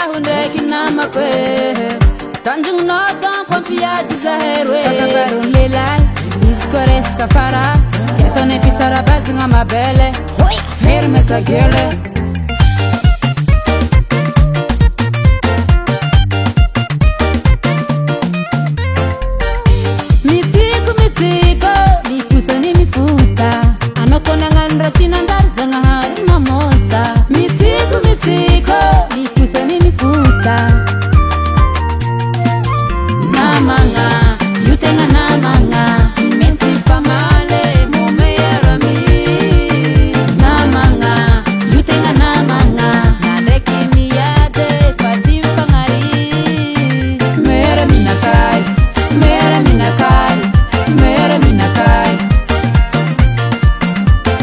hundreki nama kwe Tanjung nodon konfia dizaherwe Kakabarun lelai Iskores kafara Siatone pisara bazi nga mabele Firme tagele Mitiko Mifusa ni mifusa Anokona ngandra chinandar zanga hari mamosa Mitiko Mifusa ni mifusa Namanga Yutenga namanga Simensi famale Mumeyera mi Namanga Yutenga namanga Nandeki miyade Fatim fangari Mera minakai Mera minakai Mera minakai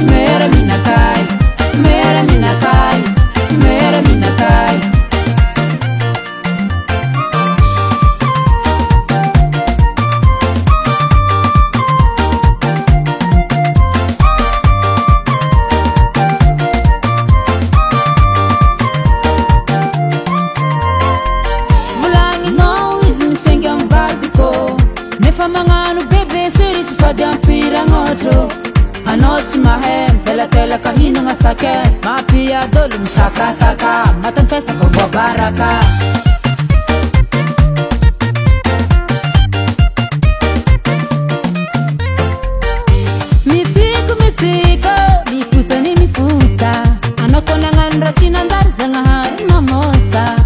Mera minakai Mera minakai Mera minakai Mulangi no izimsenge mbardiko Nefamanganu bebe sirisi fadiampira ngotro Anoti mahem tela kahino nga sake Mapia dolu msaka Matantesa kwa baraka Mitiko Mifusa ni mifusa Anokona ngandra chinandar zanga hari mamosa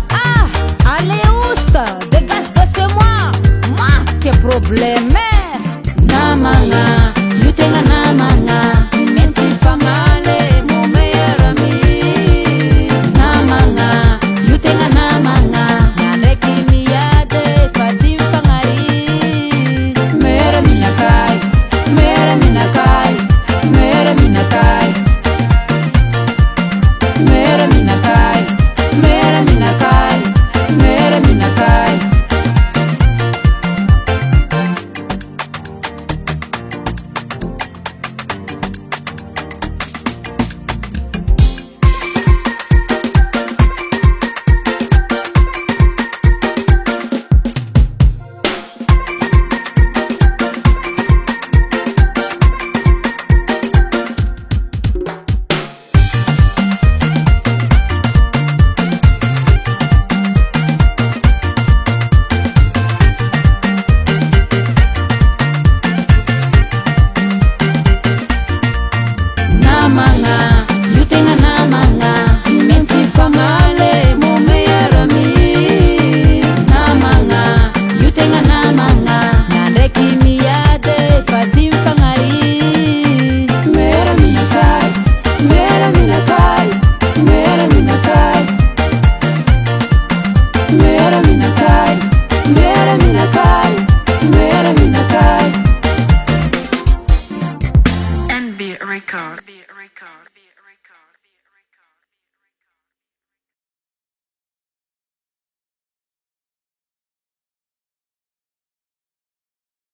Allez usta, dégage de chez moi quel problème Namanga, yutenga namanga Simensi famale, mon meilleur ami Namanga, yutenga namanga Nandeki miyade, fatim fangari Mera minakai, mera minakai Mera minakai Mera minakai, mera minakai Mera minakai Namanga, yutenga namanga Simensi famale, mon meilleur ami Namanga, yutenga namanga Nandeki miyade, fatim fangari Mera minakai, mera minakai Mera minakai Mera minakai, mera minakai Mera minakai NB Record.